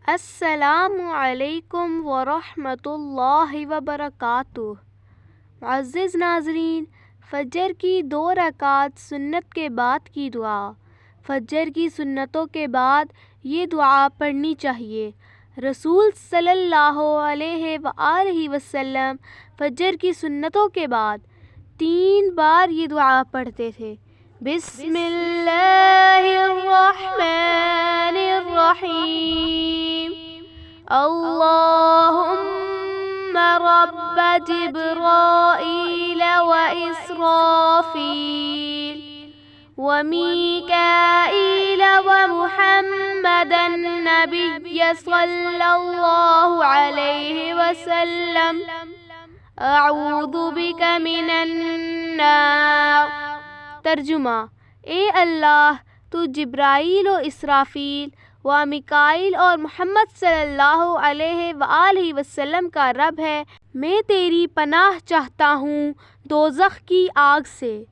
السلام علیکم ورحمۃ اللہ وبرکاتہ۔ معزز ناظرین، فجر کی 2 رکعت سنت کے بعد کی دعا۔ فجر کی سنتوں کے بعد یہ دعا پڑھنی چاہیے۔ رسول صلی اللہ علیہ وآلہ وسلم فجر کی سنتوں کے بعد 3 بار یہ دعا پڑھتے تھے۔ بسم اللہ الرحمن الرحیم، اللہم رب جبرائیل وإسرافیل ومیکائیل ومحمد النبی صلی اللہ علیہ وسلم، اعوذ بک من النار۔ ترجمہ: اے اللہ، تو جبرائیل و اسرافیل و میکائیل اور محمد صلی اللہ علیہ وآلہ وسلم کا رب ہے، میں تیری پناہ چاہتا ہوں دوزخ کی آگ سے۔